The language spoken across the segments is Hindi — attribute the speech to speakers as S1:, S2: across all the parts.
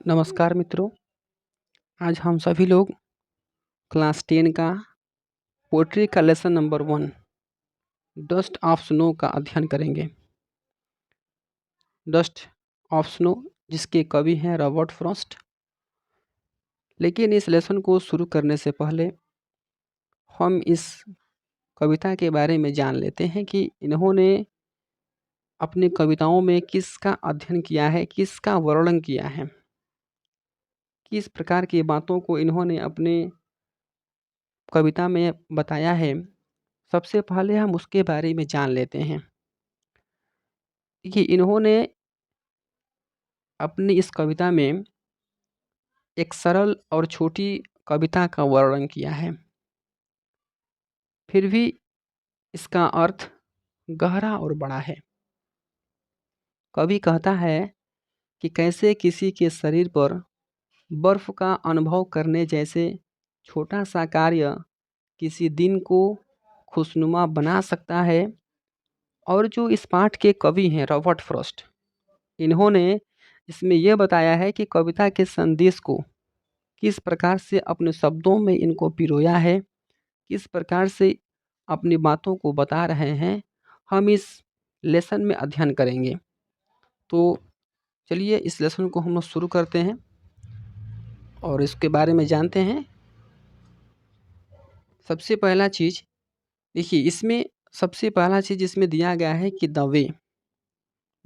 S1: नमस्कार मित्रों। आज हम सभी लोग क्लास 10 का पोएट्री का lesson number 1 dust of snow का अध्ययन करेंगे। डस्ट ऑफ स्नो जिसके कवि हैं रॉबर्ट फ्रॉस्ट। लेकिन इस लेसन को शुरू करने से पहले हम इस कविता के बारे में जान लेते हैं कि इन्होंने अपनी कविताओं में किसका अध्ययन किया है, किसका वर्णन किया है, किस प्रकार की बातों को इन्होंने अपने कविता में बताया है। सबसे पहले हम उसके बारे में जान लेते हैं कि इन्होंने अपनी इस कविता में एक सरल और छोटी कविता का वर्णन किया है, फिर भी इसका अर्थ गहरा और बड़ा है। कवि कहता है कि कैसे किसी के शरीर पर बर्फ का अनुभव करने जैसे छोटा सा कार्य किसी दिन को खुशनुमा बना सकता है। और जो इस पाठ के कवि हैं रॉबर्ट फ्रॉस्ट, इन्होंने इसमें यह बताया है कि कविता के संदेश को किस प्रकार से अपने शब्दों में इनको पिरोया है, किस प्रकार से अपनी बातों को बता रहे हैं, हम इस लेसन में अध्ययन करेंगे। तो चलिए इस लेसन को हम लोग शुरू करते हैं और इसके बारे में जानते हैं। सबसे पहला चीज़ देखिए, इसमें सबसे पहला चीज़ इसमें दिया गया है कि द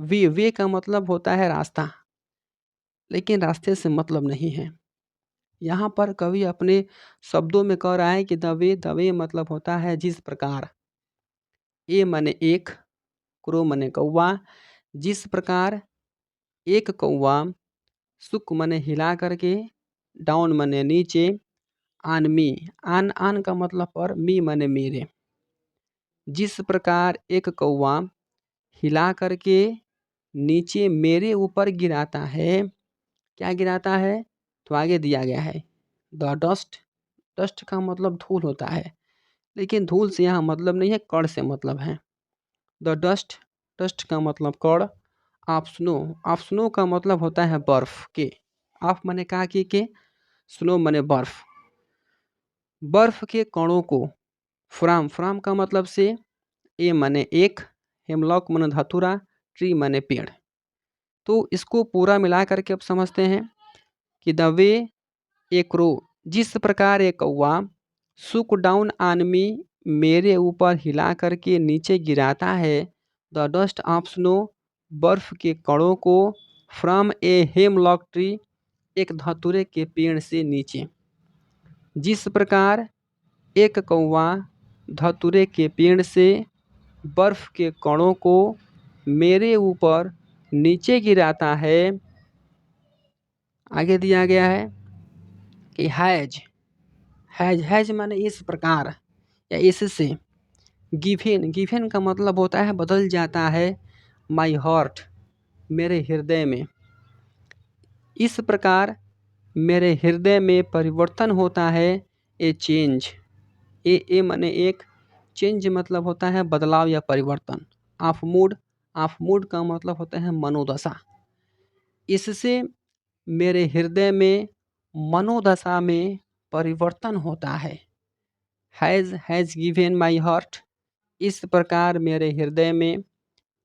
S1: वे का मतलब होता है रास्ता, लेकिन रास्ते से मतलब नहीं है। यहाँ पर कवि अपने शब्दों में कह रहा है कि द वे मतलब होता है जिस प्रकार। ए मने एक, क्रो मने कौवा। जिस प्रकार एक कौवा सुक मने हिला करके, डाउन मने नीचे, आन मी आन आन का मतलब पर, मी मने मेरे। जिस प्रकार एक कौवा हिला करके नीचे मेरे ऊपर गिराता है। क्या गिराता है? तो आगे दिया गया है द डस्ट। डस्ट का मतलब धूल होता है, लेकिन धूल से यहाँ मतलब नहीं है, कण से मतलब है। द डस्ट, डस्ट का मतलब कण। ऑफ स्नो का मतलब होता है बर्फ के। ऑफ मने का के, स्नो मने बर्फ। बर्फ के कणों को फ्राम का मतलब से, ए मने एक, हेमलॉक मने धतूरा, ट्री मने पेड़। तो इसको पूरा मिला करके अब समझते हैं कि द वे एक रो, जिस प्रकार एक कौवा सुक डाउन ऑन मी, मेरे ऊपर हिला करके नीचे गिराता है। द डस्ट ऑफ स्नो, बर्फ के कणों को, फ्रॉम ए हेमलॉक ट्री, एक धतूरे के पेड़ से नीचे। जिस प्रकार एक कौवा धतूरे के पेड़ से बर्फ के कणों को मेरे ऊपर नीचे गिराता है। आगे दिया गया है कि हैज माने इस प्रकार या इससे। गिवेन का मतलब होता है बदल जाता है। माई हार्ट, मेरे हृदय में। इस प्रकार मेरे हृदय में परिवर्तन होता है। ए चेंज, ए माने एक, चेंज मतलब होता है बदलाव या परिवर्तन। ऑफ मूड का मतलब होता है मनोदशा। इससे मेरे हृदय में मनोदशा में परिवर्तन होता है। हैज़ गिवेन माई हार्ट, इस प्रकार मेरे हृदय में।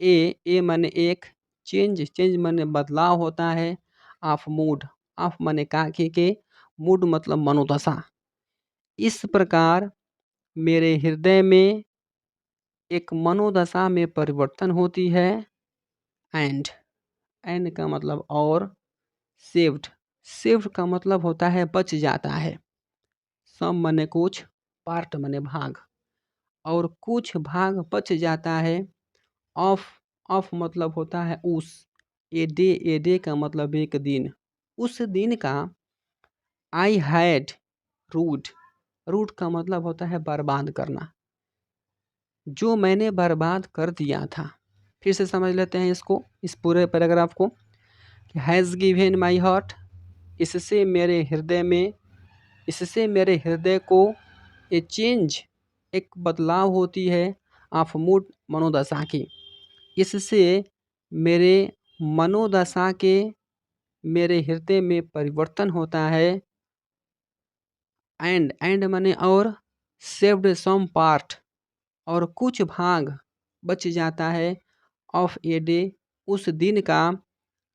S1: ए माने एक, चेंज माने बदलाव होता है। ऑफ माने के, मूड मतलब मनोदशा। इस प्रकार मेरे हृदय में एक मनोदशा में परिवर्तन होती है। एंड का मतलब और। सेव्ड का मतलब होता है बच जाता है। सम माने कुछ, पार्ट माने भाग, और कुछ भाग बच जाता है। ऑफ मतलब होता है उस। ए डे का मतलब एक दिन, उस दिन का। आई हैड रूट का मतलब होता है बर्बाद करना, जो मैंने बर्बाद कर दिया था। फिर से समझ लेते हैं इसको, इस पूरे पैराग्राफ को। हैज़ गिवेन माई हार्ट, इससे मेरे हृदय को ए चेंज, एक बदलाव होती है। ऑफ मूड, मनोदशा की। इससे मेरे मनोदशा के मेरे हृदय में परिवर्तन होता है। एंड माने और, सेव्ड सम पार्ट और कुछ भाग बच जाता है, ऑफ ए डे उस दिन का,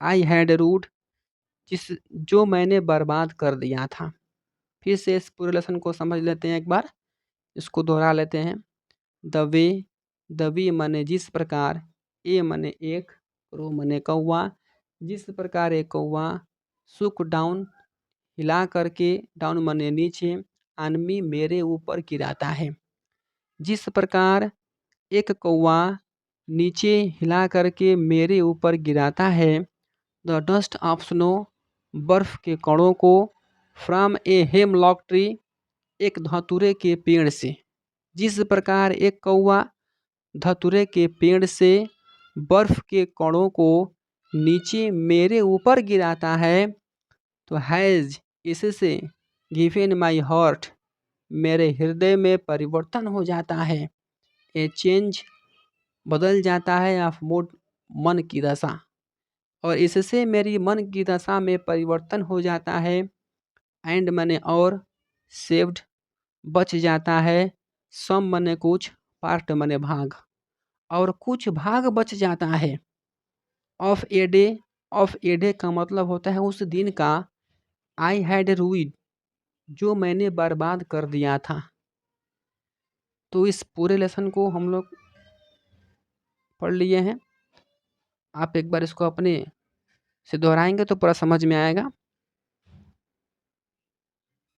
S1: आई हैड रूड जिस जो मैंने बर्बाद कर दिया था। फिर से इस पूरे लेसन को समझ लेते हैं, एक बार इसको दोहरा लेते हैं। द वे, द वे माने जिस प्रकार, ए माने एक, रो माने कौवा, जिस प्रकार एक कौवा, सुक डाउन हिला करके, डाउन माने नीचे, आनमी मेरे ऊपर गिराता है। जिस प्रकार एक कौवा नीचे हिला करके मेरे ऊपर गिराता है, द डस्ट ऑफ स्नो बर्फ के कणों को, फ्रॉम ए हेमलॉक ट्री एक धतूरे के पेड़ से। जिस प्रकार एक कौवा धतूरे के पेड़ से बर्फ के कणों को नीचे मेरे ऊपर गिराता है, तो हैज़ इससे, गिवन माई हार्ट मेरे हृदय में परिवर्तन हो जाता है, ए चेंज बदल जाता है, ऑफ मूड मन की दशा, और इससे मेरी मन की दशा में परिवर्तन हो जाता है। एंड मने और, सेव्ड बच जाता है, सम मने कुछ, पार्ट मने भाग, और कुछ भाग बच जाता है, of a day, of a day का मतलब होता है उस दिन का, आई हैड रूइड जो मैंने बर्बाद कर दिया था। तो इस पूरे लेसन को हम लोग पढ़ लिए हैं। आप एक बार इसको अपने से दोहराएंगे तो पूरा समझ में आएगा।